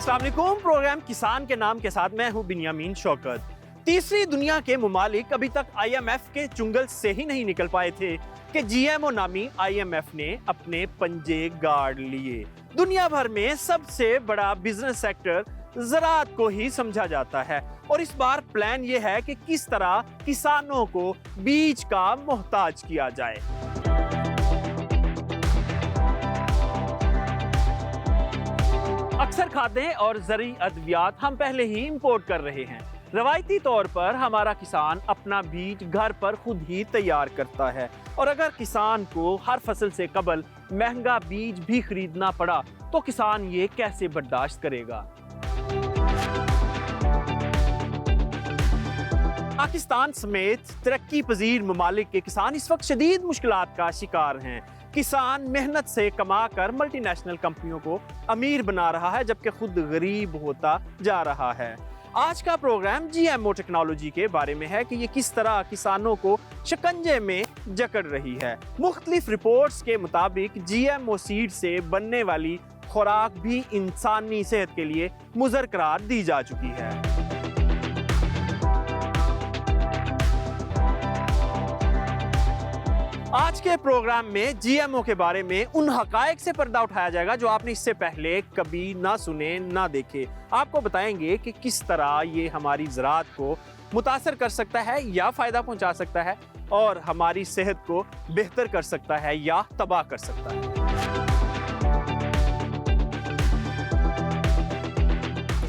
अस्सलाम वालेकुम। प्रोग्राम किसान के नाम के साथ मैं हूं बिन्यामीन शौकत। तीसरी दुनिया के मुमालिक अभी तक IMF के चुंगल से ही नहीं निकल पाए थे कि GMO नामी IMF ने अपने पंजे गाड़ लिए। दुनिया भर में सबसे बड़ा बिजनेस सेक्टर ज़राअत को ही समझा जाता है और इस बार प्लान ये है कि किस तरह किसानों को बीज का मोहताज किया जाए। अक्सर खाद्य और ज़रूरी अद्वियात हम पहले ही इंपोर्ट कर रहे हैं। रवायती तौर पर हमारा किसान अपना बीज घर पर खुद ही तैयार करता है और अगर किसान को हर फसल से कबल महंगा बीज भी खरीदना पड़ा तो किसान ये कैसे बर्दाश्त करेगा। पाकिस्तान समेत तरक्की पजीर ममालिक के किसान इस वक्त शदीद मुश्किलात का शिकार हैं। किसान मेहनत से कमा कर मल्टीनेशनल कंपनियों को अमीर बना रहा है जबकि खुद गरीब होता जा रहा है। आज का प्रोग्राम GMO टेक्नोलॉजी के बारे में है कि ये किस तरह किसानों को शिकंजे में जकड़ रही है। मुख्तलिफ रिपोर्ट्स के मुताबिक GMO सीड से बनने वाली खुराक भी इंसानी सेहत के लिए मुज़र करार दी जा चुकी है। आज के प्रोग्राम में GMO के बारे में उन हकायक से पर्दा उठाया जाएगा जो आपने इससे पहले कभी ना सुने ना देखे। आपको बताएंगे कि किस तरह ये हमारी ज़राअत को मुतासर कर सकता है या फ़ायदा पहुंचा सकता है और हमारी सेहत को बेहतर कर सकता है या तबाह कर सकता है।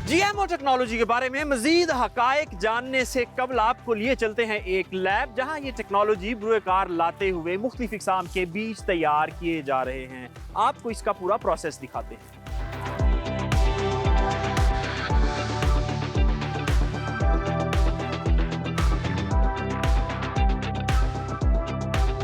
GMO टेक्नोलॉजी के बारे में मजीद हकायक जानने से कबल आपको लिए चलते हैं एक लैब जहां ये टेक्नोलॉजी बुरेकार लाते हुए मुख्तलिफ इक़साम के बीज तैयार किए जा रहे हैं। आपको इसका पूरा प्रोसेस दिखाते हैं।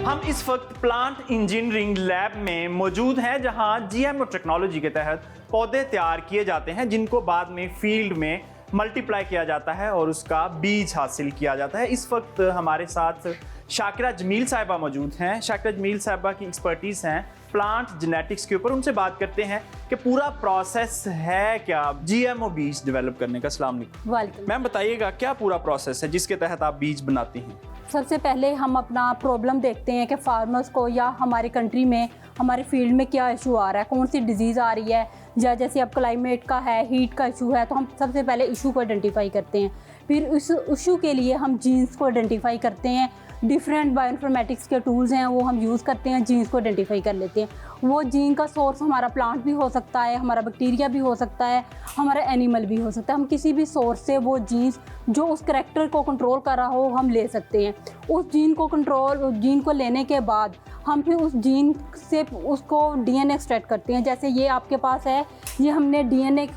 हम इस वक्त प्लांट इंजीनियरिंग लैब में मौजूद हैं जहां GMO टेक्नोलॉजी के तहत पौधे तैयार किए जाते हैं जिनको बाद में फील्ड में मल्टीप्लाई किया जाता है और उसका बीज हासिल किया जाता है। इस वक्त हमारे साथ शाकिरा जमील साहिबा मौजूद हैं। शाकिरा जमील साहिबा की एक्सपर्टीज़ हैं प्लांट जेनेटिक्स के ऊपर। उनसे बात करते हैं कि पूरा प्रोसेस है क्या GMO बीज डेवलप करने का। अस्सलाम वालेकुम मैम, बताइएगा क्या पूरा प्रोसेस है जिसके तहत आप बीज बनाती हैं। सबसे पहले हम अपना प्रॉब्लम देखते हैं कि फार्मर्स को या हमारे कंट्री में हमारे फील्ड में क्या इशू आ रहा है, कौन सी डिजीज़ आ रही है, या जैसे अब क्लाइमेट का है, हीट का इशू है, तो हम सबसे पहले इशू को आइडेंटिफाई करते हैं। फिर उस इशू के लिए हम जीन्स को आइडेंटिफाई करते हैं। डिफरेंट बायोइन्फॉर्मेटिक्स के टूल्स हैं वो हम यूज़ करते हैं, जीन्स को आइडेंटिफाई कर लेते हैं। वो जीन का सोर्स हमारा प्लांट भी हो सकता है, हमारा बैक्टीरिया भी हो सकता है, हमारा एनिमल भी हो सकता है। हम किसी भी सोर्स से वो जीन्स जो उस करैक्टर को कंट्रोल कर रहा हो हम ले सकते हैं। उस जीन को लेने के बाद हम फिर उस जीन से उसको DNA एक्सट्रैक्ट करते हैं। जैसे ये आपके पास है, ये हमने DNA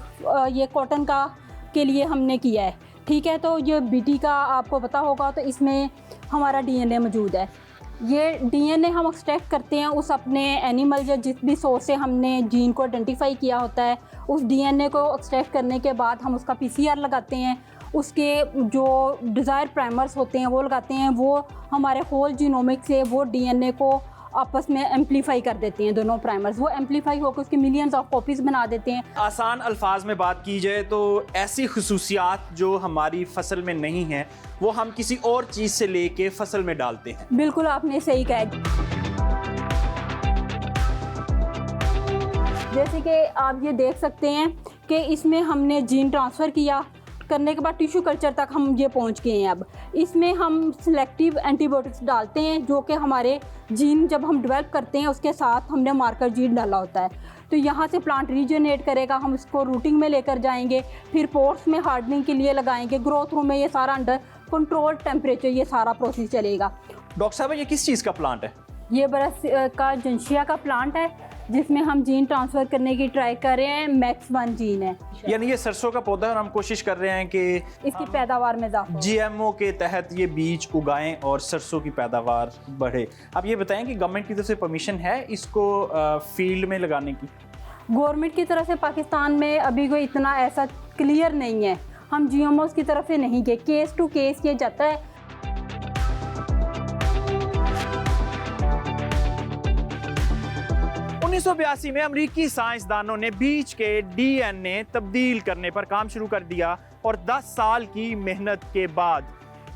ये कॉटन का के लिए हमने किया है, ठीक है। तो ये BT का आपको पता होगा, तो इसमें हमारा DNA मौजूद है। ये DNA हम एक्सट्रैक्ट करते हैं उस अपने एनिमल या जिस भी सोर्स से हमने जीन को आइडेंटिफाई किया होता है। उस DNA को एक्सट्रैक्ट करने के बाद हम उसका PCR लगाते हैं, उसके जो डिज़ायर प्राइमर्स होते हैं वो लगाते हैं। वो हमारे होल जीनोमिक से वो DNA को आपस में एम्पलीफाई कर देते हैं। दोनों प्राइमर्स वो एम्पलीफाई होकर उसके मिलियंस ऑफ कॉपीज़ बना देते हैं। आसान अल्फाज में बात की जाए तो ऐसी खुसूसियात जो हमारी फसल में नहीं है वो हम किसी और चीज़ से लेके फसल में डालते हैं। बिल्कुल आपने सही कहा। जैसे कि आप ये देख सकते हैं कि इसमें हमने जीन ट्रांसफ़र किया करने के बाद टिश्यू कल्चर तक हम ये पहुंच गए हैं। अब इसमें हम सिलेक्टिव एंटीबायोटिक्स डालते हैं जो कि हमारे जीन जब हम डेवलप करते हैं उसके साथ हमने मार्कर जीन डाला होता है। तो यहाँ से प्लांट रीजनरेट करेगा, हम इसको रूटिंग में लेकर जाएंगे, फिर पोर्ट्स में हार्डनिंग के लिए लगाएंगे, ग्रोथ रूम में ये सारा अंडर कंट्रोल टेम्परेचर ये सारा प्रोसेस चलेगा। डॉक्टर साहब ये किस चीज़ का प्लांट है? ये बरस का जंशिया का प्लांट है जिसमें हम जीन ट्रांसफ़र करने की ट्राई कर रहे हैं। मैक्स1 जीन है, यानी ये सरसों का पौधा है और हम कोशिश कर रहे हैं कि इसकी पैदावार में इजाफा। GMO के तहत ये बीज उगाएं और सरसों की पैदावार बढ़े। आप ये बताएं कि गवर्नमेंट की तरफ से परमिशन है इसको फील्ड में लगाने की? गवर्नमेंट की तरफ से पाकिस्तान में अभी कोई इतना ऐसा क्लियर नहीं है। हम GMOs की तरफ से नहीं गए, केस टू केस किया जाता है। 1982 में अमेरिकी साइंसदानों ने बीज के डीएनए तब्दील करने पर काम शुरू कर दिया और 10 साल की मेहनत के बाद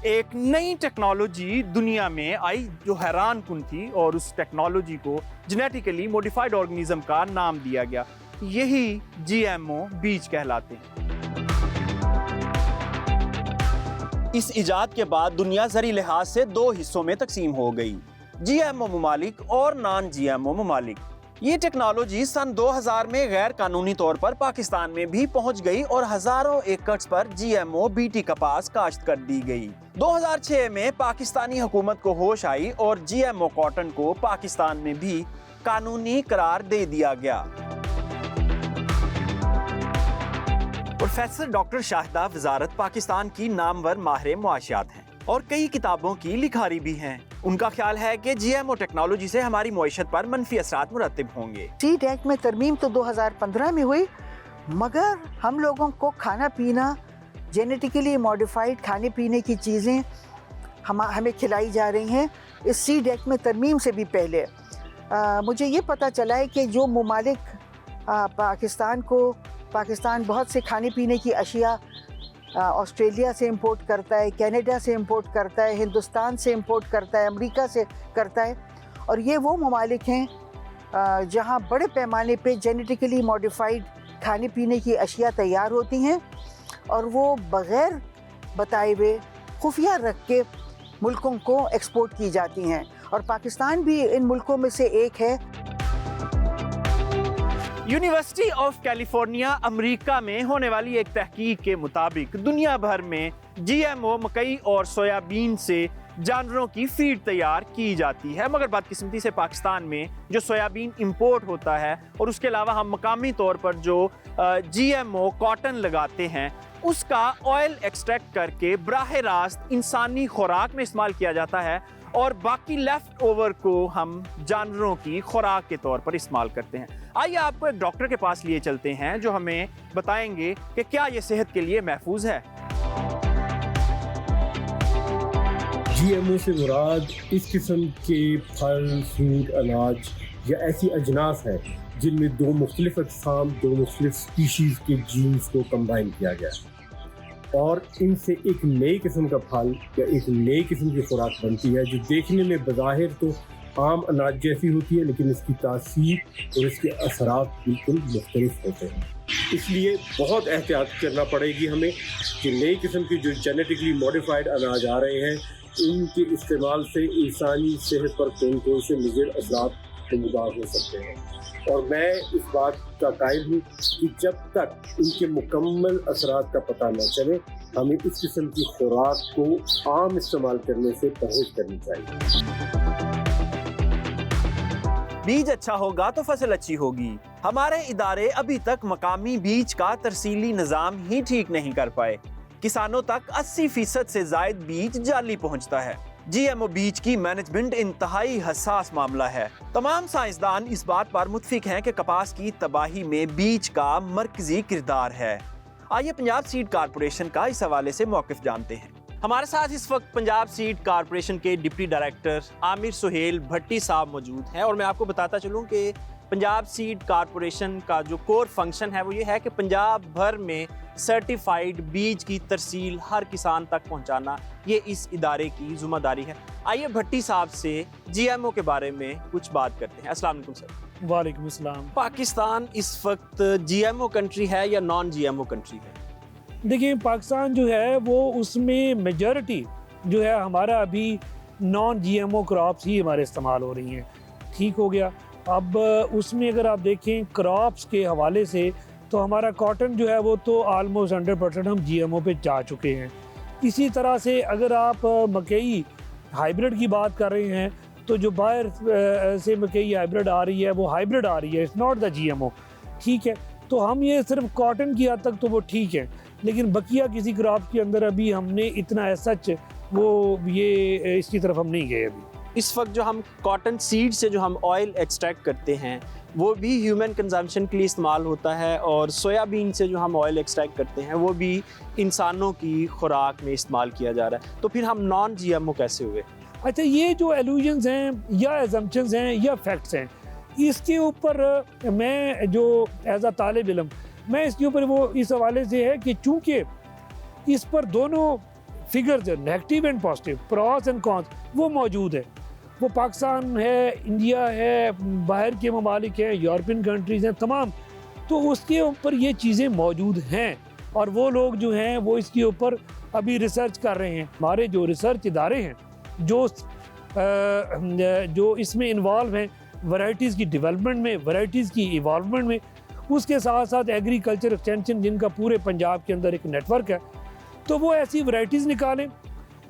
एक नई टेक्नोलॉजी दुनिया में आई जो हैरान कुन थी, और उस टेक्नोलॉजी को जेनेटिकली मॉडिफाइड ऑर्गेनिज्म का नाम दिया गया। यही जीएमओ बीज कहलाते हैं। इस इजाद के बाद दुनिया ज़री लिहाज से 2 हिस्सों में तकसीम हो गई, जीएमओ ममालिक और नॉन जीएमओ ममालिक। ये टेक्नोलॉजी सन 2000 में गैर कानूनी तौर पर पाकिस्तान में भी पहुंच गई और हजारों एकड़ पर जीएमओ बीटी कपास काश्त कर दी गई। 2006 में पाकिस्तानी हुकूमत को होश आई और जीएमओ कॉटन को पाकिस्तान में भी कानूनी करार दे दिया गया। प्रोफेसर डॉक्टर शाहिदा वजारत पाकिस्तान की नामवर माहिर मुआशियात हैं और कई किताबों की लिखारी भी हैं। उनका ख्याल है कि जीएमओ टेक्नोलॉजी से हमारी मईशत पर मनफी असरात मुरतब होंगे। सीड एक्ट में तरमीम तो 2015 में हुई, मगर हम लोगों को खाना पीना, जेनेटिकली मॉडिफाइड खाने पीने की चीज़ें हमें खिलाई जा रही हैं। इस सीड एक्ट में तरमीम से भी पहले मुझे ये पता चला है कि जो ममालिक पाकिस्तान बहुत से खाने पीने की अशिया ऑस्ट्रेलिया से इंपोर्ट करता है, कनाडा से इंपोर्ट करता है, हिंदुस्तान से इंपोर्ट करता है, अमेरिका से करता है, और ये वो ममालिक हैं जहाँ बड़े पैमाने पे जेनेटिकली मॉडिफाइड खाने पीने की अशिया तैयार होती हैं और वो बग़ैर बताए हुए खुफिया रख के मुल्कों को एक्सपोर्ट की जाती हैं, और पाकिस्तान भी इन मुल्कों में से एक है। यूनिवर्सिटी ऑफ कैलिफोर्निया अमेरिका में होने वाली एक तहकीक के मुताबिक दुनिया भर में जीएमओ मकई और सोयाबीन से जानवरों की फीड तैयार की जाती है, मगर बदकिस्मती से पाकिस्तान में जो सोयाबीन इंपोर्ट होता है और उसके अलावा हम मकामी तौर पर जो जीएमओ कॉटन लगाते हैं उसका ऑयल एक्सट्रैक्ट करके बराह रास्त इंसानी खुराक में इस्तेमाल किया जाता है और बाकी लेफ्ट ओवर को हम जानवरों की खुराक के तौर पर इस्तेमाल करते हैं। आइए आपको एक डॉक्टर के पास लिए चलते हैं जो हमें बताएंगे कि क्या ये सेहत के लिए महफूज है। जीएमओ से मुराद इस किस्म के फल, फ्रूट, अनाज या ऐसी अजनास है जिनमें 2 मुख्तलिफ अक़साम, 2 मुख्तलिफ स्पीशीज़ के जीन्स को कंबाइन किया गया है और इनसे एक नई किस्म का फल या एक नई किस्म की खुराक बनती है जो देखने में बज़ाहिर तो आम अनाज जैसी होती है, लेकिन इसकी तासीर और इसके असरात बिल्कुल मुख्तलिफ होते हैं। इसलिए बहुत एहतियात करना पड़ेगी हमें कि नई किस्म की जो जेनेटिकली मॉडिफाइड अनाज आ रहे हैं इनके इस्तेमाल से इंसानी सेहत पर कौन से मुज़िर असरात नमूदार हो सकते हैं। और मैं इस बात का कायल हूँ कि जब तक इनके मुकम्मल असरात का पता न चले हमें इस किस्म की खुराक को आम इस्तेमाल करने से परहेज करनी चाहिए। बीज अच्छा होगा तो फसल अच्छी होगी। हमारे इदारे अभी तक मकामी बीज का तरसीली निज़ाम ही ठीक नहीं कर पाए। किसानों तक 80% से ज़ायद बीज जाली पहुँचता है। जीएमओ बीज की मैनेजमेंट इंतहाई हसास मामला है। तमाम साइंसदान इस बात पर मुत्फिक हैं कि कपास की तबाही में बीज का मरकजी किरदार है। आइए पंजाब सीड कारपोरेशन का इस हवाले से मौक़िफ़ जानते हैं। हमारे साथ इस वक्त पंजाब सीड कारपोरेशन के डिप्टी डायरेक्टर आमिर सुहेल भट्टी साहब मौजूद हैं और मैं आपको बताता चलूँ कि पंजाब सीड कारपोरेशन का जो कोर फंक्शन है वो ये है कि पंजाब भर में सर्टिफाइड बीज की तरसील हर किसान तक पहुंचाना, ये इस इदारे की जिम्मेदारी है। आइए भट्टी साहब से जीएमओ के बारे में कुछ बात करते हैं। अस्सलाम वालेकुम सर। वालेकुम अस्सलाम। पाकिस्तान इस वक्त जीएमओ कंट्री है या नॉन जीएमओ कंट्री है? देखिए पाकिस्तान जो है वो उसमें मेजॉरिटी जो है हमारा अभी नॉन जीएमओ क्रॉप्स ही हमारे इस्तेमाल हो रही हैं। ठीक हो गया। अब उसमें अगर आप देखें क्रॉप्स के हवाले से तो हमारा कॉटन जो है वो तो आलमोस्ट 100% हम जीएमओ पे जा चुके हैं। इसी तरह से अगर आप मकई हाइब्रिड की बात कर रहे हैं तो जो बाहर से मकई हाइब्रिड आ रही है वो हाइब्रिड आ रही है, इट्स नॉट द जीएमओ। ठीक है, तो हम ये सिर्फ कॉटन की हद तक तो वो ठीक है, लेकिन बकिया किसी क्रॉप के अंदर अभी हमने इतना सच वो ये इसकी तरफ हम नहीं गए अभी। इस वक्त जो हम कॉटन सीड से जो हम ऑयल एक्सट्रैक्ट करते हैं वो भी ह्यूमन कंजम्पशन के लिए इस्तेमाल होता है और सोयाबीन से जो हम ऑयल एक्सट्रैक्ट करते हैं वो भी इंसानों की खुराक में इस्तेमाल किया जा रहा है। तो फिर हम नॉन जीएमओ कैसे हुए? अच्छा, ये जो एलूजन्स हैं या एजम्पशंस हैं या फैक्ट्स हैं, इसके ऊपर मैं जो एज अ तालिब इल्म, मैं इसके ऊपर वो इस हवाले से है कि चूँकि इस पर दोनों फिगर्स है, negative and positive, pros and cons, वो मौजूद है। वो पाकिस्तान है, इंडिया है, बाहर के ममालिक हैं, यूरोपियन कंट्रीज़ हैं, तमाम, तो उसके ऊपर ये चीज़ें मौजूद हैं और वो लोग जो हैं वो इसके ऊपर अभी रिसर्च कर रहे हैं। हमारे जो रिसर्च इदारे हैं जो इसमें इन्वॉल्व हैं वैराइटीज़ की डेवलपमेंट में, वैराइटीज़ की इवॉल्वमेंट में, उसके साथ साथ एग्रीकल्चर एक्सटेंशन जिनका पूरे पंजाब के अंदर एक नेटवर्क है, तो वो ऐसी वैराइटीज़ निकालें।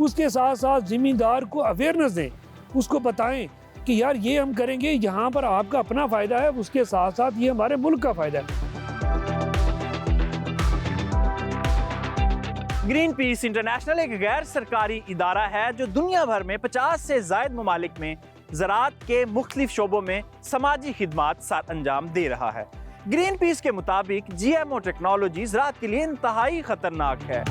उसके साथ साथ ज़मींदार को अवेयरनेस दें, उसको बताएं कि यार ये हम करेंगे, यहाँ पर आपका अपना फ़ायदा है, उसके साथ साथ ये हमारे मुल्क का फ़ायदा है। ग्रीन पीस इंटरनेशनल एक गैर सरकारी इदारा है जो दुनिया भर में 50 से ज़ायद ममालिक में ज़राअत के मुख्तलिफ शोबों में समाजी खिदमात सर अंजाम दे रहा है। ग्रीन पीस के मुताबिक GMO टेक्नोलॉजी ज़राअत के लिए इंतहाई ख़तरनाक है।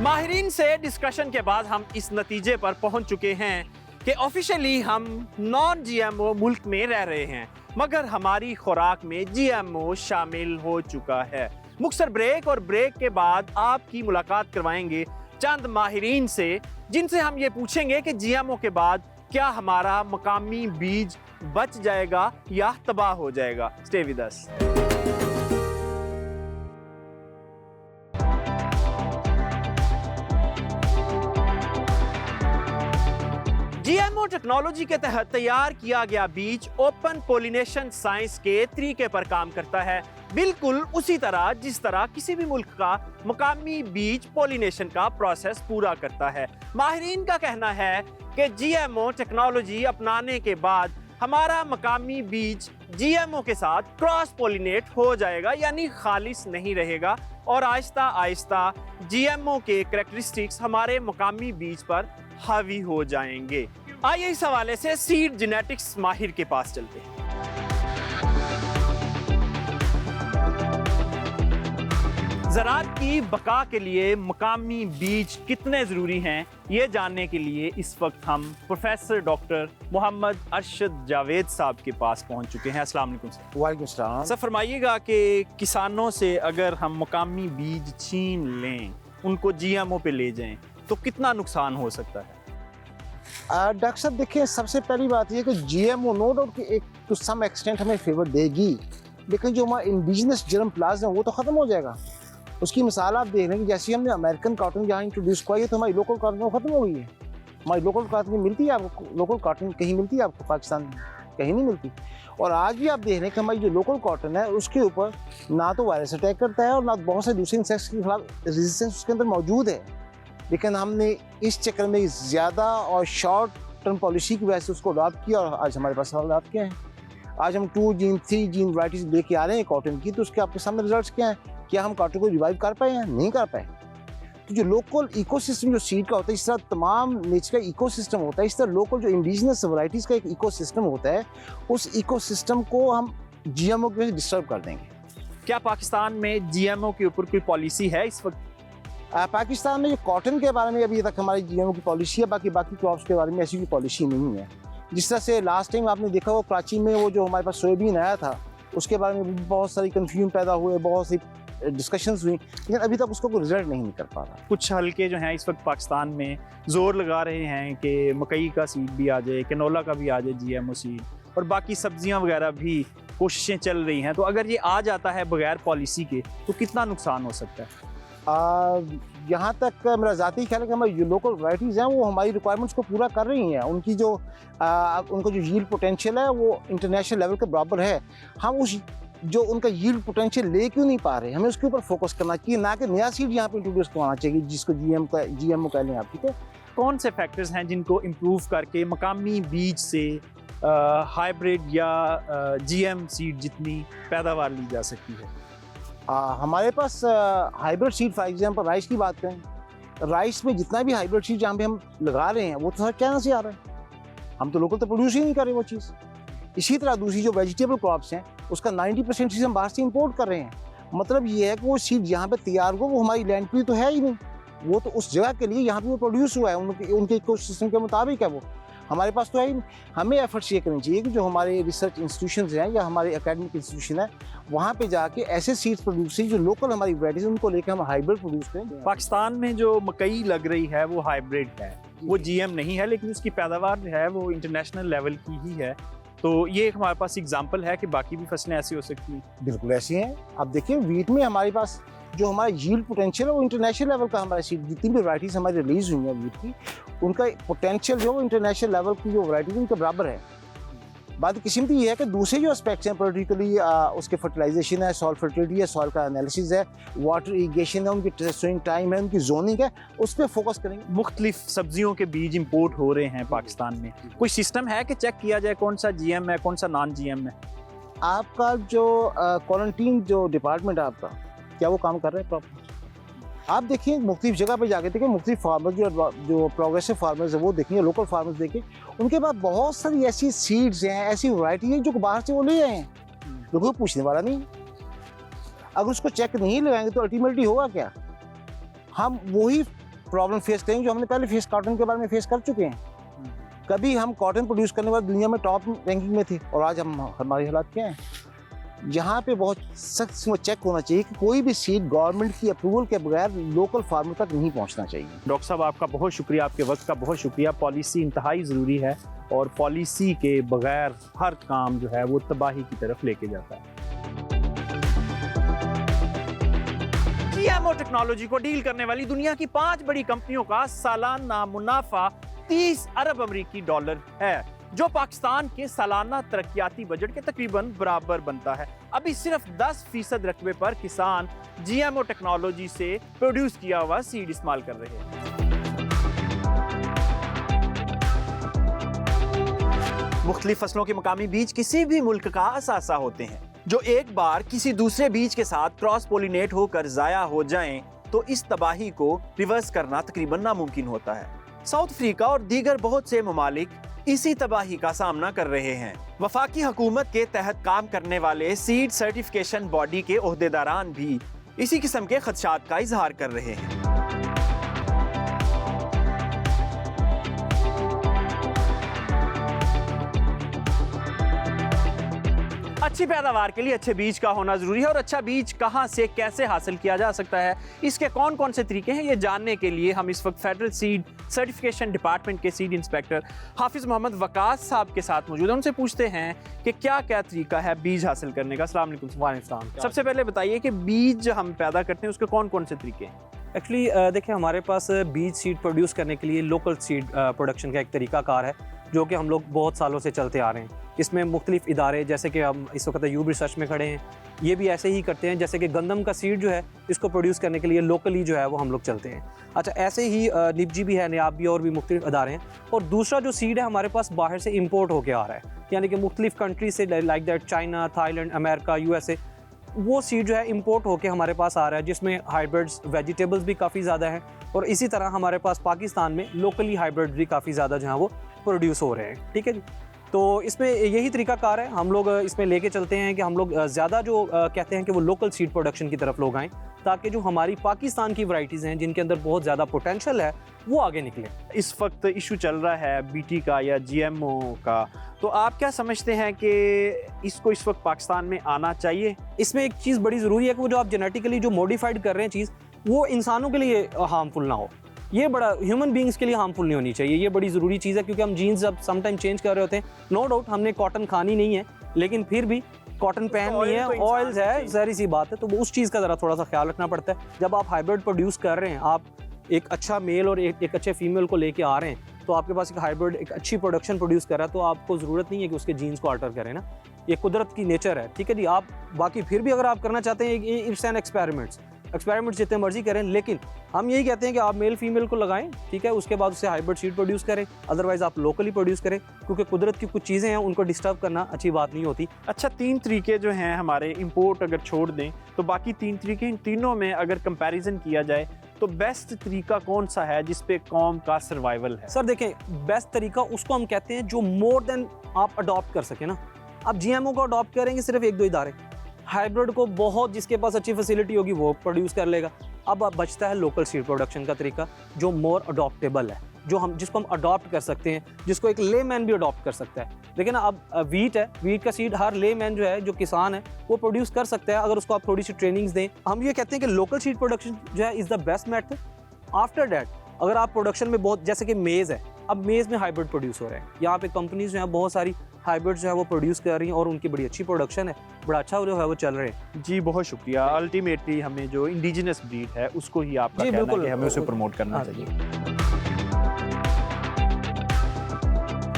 माहिरीन से डिस्कशन के बाद हम इस नतीजे पर पहुंच चुके हैं कि ऑफिशियली हम नॉन GMO मुल्क में रह रहे हैं, मगर हमारी खुराक में GMO शामिल हो चुका है। मुख्तसर ब्रेक और ब्रेक के बाद आपकी मुलाकात करवाएंगे चंद माहिरीन से, जिनसे हम ये पूछेंगे कि GMO के बाद क्या हमारा मकामी बीज बच जाएगा या तबाह हो जाएगा। Stay with us. GMO technology के तहत तैयार किया गया बीज ओपन पोलिनेशन साइंस के तरीके पर काम करता है, बिल्कुल उसी तरह जिस तरह किसी भी मुल्क का मकामी बीज पोलिनेशन का प्रोसेस पूरा करता है। माहिरीन का कहना है कि GMO टेक्नोलॉजी अपनाने के बाद हमारा मकामी बीज GMO के साथ क्रॉस पोलिनेट हो जाएगा, यानी खालिस नहीं रहेगा और आहिस्ता आहिस्ता GMO के करैक्टरिस्टिक्स हमारे मकामी बीज पर हावी हो जाएंगे। आइए इस हवाले से सीड जेनेटिक्स माहिर के पास चलते हैं। ज़राअत की बका के लिए मकामी बीज कितने ज़रूरी हैं, ये जानने के लिए इस वक्त हम प्रोफेसर डॉक्टर मोहम्मद अरशद जावेद साहब के पास पहुंच चुके हैं। अस्सलाम वालेकुम सर। वालेकुम सलाम। सर फरमाइएगा कि किसानों से अगर हम मकामी बीज छीन लें, उनको GMO पे ले जाएं, तो कितना नुकसान हो सकता है? डॉक्टर साहब देखिए, सबसे पहली बात यह कि GMO नो डाउट कि एक टू सम एक्सटेंट हमें फेवर देगी, लेकिन जो हमारा इंडिजिनस जर्म प्लाज्म है वो तो ख़त्म हो जाएगा। उसकी मिसाल आप देख रहे हैं कि जैसे हमने अमेरिकन कॉटन यहाँ इंट्रोड्यूस किया है, तो हमारी लोकल कॉटन ख़त्म हो गई है। हमारी लोकल कॉटन मिलती है आपको? लोकल कॉटन कहीं मिलती है आपको? पाकिस्तान में कहीं नहीं मिलती। और आज भी आप देख रहे हैं कि हमारी जो लोकल कॉटन है उसके ऊपर ना तो वायरस अटैक करता है और ना बहुत से दूसरे इंसेक्ट्स के खिलाफ रेजिस्टेंस उसके अंदर मौजूद है, लेकिन हमने इस चक्कर में ज़्यादा और शॉर्ट टर्म पॉलिसी की वजह से उसको अडॉप्ट किया और आज हमारे पास हालात क्या हैं। आज हम 2 जीन 3 जीन वैराइटीज़ लेके आ रहे हैं कॉटन की, तो उसके आपके सामने रिजल्ट्स क्या हैं? क्या हम कॉटन को रिवाइव कर पाए हैं? नहीं कर पाए। तो जो लोकल इकोसिस्टम जो सीड का होता है, इस तरह तमाम नेचर का इकोसिस्टम होता है, इस तरह लोकल जो इंडिजिनस वैराइटीज़ का एक इकोसिस्टम होता है, उस इकोसिस्टम को हम GMO की वजह से डिस्टर्ब कर देंगे। क्या पाकिस्तान में GMO के ऊपर कोई पॉलिसी है इस वक्त? पाकिस्तान में जो कॉटन के बारे में अभी तक हमारी GMO की पॉलिसी है, बाकी क्रॉप्स के बारे में ऐसी कोई पॉलिसी नहीं है। जिस तरह से लास्ट टाइम आपने देखा वो कराची में वो जो हमारे पास सोयाबीन आया था, उसके बारे में भी बहुत सारी कन्फ्यूजन पैदा हुए, बहुत सी डिस्कशंस हुई, लेकिन अभी तक उसको कोई रिजल्ट नहीं निकल पा रहा। कुछ हल्के जो हैं इस वक्त पाकिस्तान में जोर लगा रहे हैं कि मकई का सीड भी आ जाए, कैनोला का भी आ जाए GMO सीड, और बाकी सब्जियां वगैरह भी कोशिशें चल रही हैं। तो अगर ये आ जाता है बगैर पॉलिसी के, तो कितना नुकसान हो सकता है? यहाँ तक मेरा ज़ाती ख्याल है कि हमारी जो लोकल वैराइटीज़ हैं वो हमारी रिक्वायरमेंट्स को पूरा कर रही हैं। उनकी जो उनको जो यील्ड पोटेंशियल है वो इंटरनेशनल लेवल के बराबर है। हम उस जो उनका यील्ड पोटेंशियल ले क्यों नहीं पा रहे, हमें उसके ऊपर फोकस करना चाहिए, ना कि नया सीड यहाँ पे इंट्रोड्यूस करवाना चाहिए जिसको GMO कह लें आप। ठीक है, कौन से फैक्टर्स हैं जिनको इम्प्रूव करके मकामी बीज से हाइब्रिड या GM सीड जितनी पैदावार ली जा सकती है? हमारे पास hybrid seed, for example rice की बात करें, राइस में जितना भी हाइब्रिड सीड जहाँ पे हम लगा रहे हैं वो तो चाइना से आ रहा है, हम तो लोकल तो प्रोड्यूस ही नहीं कर रहे वो चीज़। इसी तरह दूसरी जो वेजिटेबल क्रॉप्स हैं उसका 90% चीज़ हम बाहर से इंपोर्ट कर रहे हैं। मतलब ये है कि वो सीड यहाँ पे तैयार हो, वो हमारी लैंड पे तो है ही नहीं, वो तो उस जगह के लिए यहाँ पे वो प्रोड्यूस हुआ है, उनके इकोसिस्टम के मुताबिक है वो। हमारे पास तो है ही। हमें एफर्ट्स ये करनी चाहिए कि जो हमारे रिसर्च इंस्टीट्यूशन हैं या हमारे एकेडमिक इंस्टीट्यूशन है, वहाँ पे जाके ऐसे सीड्स प्रोड्यूस जो लोकल हमारी वैराइटीज उनको लेकर हम हाइब्रिड प्रोड्यूस करें। पाकिस्तान में जो मकई लग रही है वो हाइब्रिड है, वो जीएम नहीं है, लेकिन उसकी पैदावार जो है वो इंटरनेशनल लेवल की ही है। तो ये एक हमारे पास एग्जांपल है कि बाकी भी फसलें ऐसी हो सकती हैं। बिल्कुल ऐसी हैं। अब देखिए वीट में हमारे पास जो हमारा यील्ड पोटेंशियल है वो इंटरनेशनल लेवल का हमारा सीड, जितनी भी वैराइटीज़ हमारी रिलीज हुई हैं वीट की, उनका पोटेंशियल जो है वो इंटरनेशनल लेवल की जो वैराइटीज उनके बराबर है। बात किस्म की ये है कि दूसरे जो एस्पेक्ट्स हैं पर्टिकुलरली उसके फर्टिलाइजेशन है, सॉइल फर्टिलिटी है, सॉइल का एनालिसिस है, वाटर इरीगेशन है, उनकी स्विंग टाइम है, उनकी जोनिंग है, उस पर फोकस करेंगे। मुख्तलिफ सब्जियों के बीज इंपोर्ट हो रहे हैं पाकिस्तान में, कोई सिस्टम है कि चेक किया जाए कौन सा जीएम है कौन सा नॉन जीएम है? आपका जो क्वारंटीन जो डिपार्टमेंट है आपका, क्या वो काम कर रहे हैं प्रॉपर? आप देखिए मुख्तलिफ जगह पे जाके देखिए, मुख्तलिफ फार्मर्स जो प्रोग्रेसिव फार्मर्स है वो देखिए, लोकल फार्मर्स देखिए, उनके पास बहुत सारी ऐसी सीड्स हैं, ऐसी वैरायटी है जो बाहर से वो ले आए हैं, लोगों को पूछने वाला नहीं। अगर उसको चेक नहीं लगाएंगे तो अल्टीमेटली होगा क्या? हम वही प्रॉब्लम फेस करेंगे जो हमने पहले फेस कॉटन के बारे में फेस कर चुके हैं। कभी हम कॉटन प्रोड्यूस करने वाले दुनिया में टॉप रैंकिंग में थे और आज हमारी हालात क्या हैं? यहाँ पे बहुत सख्त चेक होना चाहिए कि कोई भी सीड गवर्नमेंट की अप्रूवल के बगैर लोकल फार्मर तक नहीं पहुँचना चाहिए। डॉक्टर साहब आपका बहुत शुक्रिया, आपके वक्त का बहुत शुक्रिया। पॉलिसी इंतहाई ज़रूरी है और पॉलिसी के बगैर हर काम जो है वो तबाही की तरफ लेके जाता है। जीएमओ टेक्नोलॉजी को डील करने वाली दुनिया की 5 बड़ी कंपनियों का सालाना मुनाफा 30 अरब अमरीकी डॉलर है, जो पाकिस्तान के सालाना तरक्याती बजट के तकरीबन बराबर बनता है। अभी सिर्फ 10% रकबे पर किसान जीएमओ टेक्नोलॉजी से प्रोड्यूस किया हुआ सीड इस्तेमाल कर रहे हैं। मुख्तलिफ फसलों के मकामी बीज किसी भी मुल्क का असासा होते हैं, जो एक बार किसी दूसरे बीज के साथ क्रॉस पोलिनेट होकर जाया हो जाएं, तो इस तबाही को रिवर्स करना तकरीबन नामुमकिन होता है। साउथ अफ्रीका और दीगर बहुत से ममालिक इसी तबाही का सामना कर रहे हैं। वफाकी हुकूमत के तहत काम करने वाले सीड सर्टिफिकेशन बॉडी के ओहदेदारान भी इसी किस्म के खदशात का इजहार कर रहे हैं। अच्छी पैदावार के लिए अच्छे बीज का होना जरूरी है, और अच्छा बीज कहां से कैसे हासिल किया जा सकता है, इसके कौन कौन से तरीके हैं, ये जानने के लिए हम इस वक्त फेडरल सीड सर्टिफिकेशन डिपार्टमेंट के सीड इंस्पेक्टर हाफिज मोहम्मद वकास साहब के साथ मौजूद हैं। उनसे पूछते हैं कि क्या क्या तरीका है बीज हासिल करने का। अस्सलाम वालेकुम। सबसे पहले बताइए कि बीज हम पैदा करते हैं उसके कौन कौन से तरीके हैं? एक्चुअली देखिए, हमारे पास बीज सीड प्रोड्यूस करने के लिए लोकल सीड प्रोडक्शन का एक तरीकाकार है, जो कि हम लोग बहुत सालों से चलते आ रहे हैं। इसमें मुख्तलिफ इदारे, जैसे कि हम इस वक्त यूब रिसर्च में खड़े हैं, ये भी ऐसे ही करते हैं। जैसे कि गंदम का सीड जो है, इसको प्रोड्यूस करने के लिए लोकली जो है वो हम लोग चलते हैं। अच्छा, ऐसे ही निपजी भी है, नियाब भी, और भी मुख्तलिफ इदारे हैं। और दूसरा जो सीड है हमारे पास बाहर से इम्पोर्ट होकर आ रहा है, यानी कि मुख्तलिफ कंट्री से, like that China, Thailand, America, USA, वो सीड जो है इंपोर्ट होके हमारे पास आ रहा है, जिसमें हाइब्रिड्स, वेजिटेबल्स भी काफ़ी ज़्यादा हैं। और इसी तरह हमारे पास पाकिस्तान में लोकली हाइब्रिड भी काफ़ी ज़्यादा जो है वो प्रोड्यूस हो रहे हैं। ठीक है जी, तो इसमें यही तरीकाकार है, हम लोग इसमें लेके चलते हैं कि हम लोग ज़्यादा जो कहते हैं कि वो लोकल सीड प्रोडक्शन की तरफ लोग आएँ, ताकि जो हमारी पाकिस्तान की वैरायटीज़ हैं जिनके अंदर बहुत ज़्यादा पोटेंशियल है वो आगे निकले। इस वक्त इशू चल रहा है बीटी का या जीएमओ का, तो आप क्या समझते हैं कि इसको इस वक्त पाकिस्तान में आना चाहिए? इसमें एक चीज़ बड़ी ज़रूरी है कि वो जो आप जेनेटिकली जो मॉडिफाइड कर रहे हैं चीज़, वो इंसानों के लिए हार्मफुल ना हो। ये बड़ा ह्यूमन बींग्स के लिए हार्मफुल नहीं होनी चाहिए, ये बड़ी ज़रूरी चीज़ है, क्योंकि हम जीन्स जब समटाइम चेंज कर रहे होते हैं, नो डाउट हमने कॉटन खानी नहीं है, लेकिन फिर भी कॉटन पहननी है, ऑयल्स है, ज़ाहिर सी बात है, तो उस चीज़ का ज़रा थोड़ा सा ख्याल रखना पड़ता है। जब आप हाइब्रिड प्रोड्यूस कर रहे हैं, आप एक अच्छा मेल और एक अच्छे फीमेल को लेके आ रहे हैं, तो आपके पास एक हाइब्रिड एक अच्छी प्रोडक्शन प्रोड्यूस कर रहा है, तो आपको ज़रूरत नहीं है कि उसके जीन्स को अल्टर करें ना, ये कुदरत की नेचर है। ठीक है जी, आप बाकी फिर भी अगर आप करना चाहते हैं, इट्स एन एक्सपेरिमेंट्स जितने मर्जी करें, लेकिन हम यही कहते हैं कि आप मेल फीमेल को लगाएं, ठीक है, उसके बाद उससे हाइब्रिड सीड प्रोड्यूस करें, अदरवाइज आप लोकली प्रोड्यूस करें, क्योंकि कुदरत की कुछ चीज़ें हैं उनको डिस्टर्ब करना अच्छी बात नहीं होती। अच्छा, 3 तरीके जो हैं हमारे, इंपोर्ट अगर छोड़ दें तो बाकी 3 तरीके, इन तीनों में अगर कंपैरिजन किया जाए तो बेस्ट तरीका कौन सा है जिस पे कौम का सर्वाइवल है? सर देखें, बेस्ट तरीका उसको हम कहते हैं जो मोर देन आप अडॉप्ट कर सकें ना। आप जीएमओ को अडॉप्ट करेंगे सिर्फ 1-2 इदारे, हाइब्रिड को बहुत जिसके पास अच्छी फैसिलिटी होगी वो प्रोड्यूस कर लेगा। अब बचता है लोकल सीड प्रोडक्शन का तरीका, जो मोर अडॉप्टेबल है। जिसको हम अडॉप्ट कर सकते हैं, जिसको एक लेमैन भी अडॉप्ट कर सकता है। देखिए ना, अब वीट है, वीट का सीड हर लेमैन जो है, जो किसान है, वो प्रोड्यूस कर सकता है अगर उसको आप थोड़ी सी ट्रेनिंग्स दें। हम ये कहते हैं कि लोकल सीड प्रोडक्शन जो है is the best method. After that अगर आप प्रोडक्शन में बहुत, जैसे कि मेज़ है, अब मेज़ में हाइब्रिड प्रोड्यूस हो रहे हैं, यहाँ पे कंपनीज जो है बहुत सारी हाइब्रिड जो है वो प्रोड्यूस कर रही हैं और उनकी बड़ी अच्छी प्रोडक्शन है, बड़ा अच्छा जो है वो चल रहे हैं। जी बहुत शुक्रिया। अल्टीमेटली हमें जो इंडिजिनस ब्रीड है उसको ही आपका जी, कहना है बिल्कुल, कि हमें उसे बिल्कुल। प्रमोट करना हाँ, चाहिए।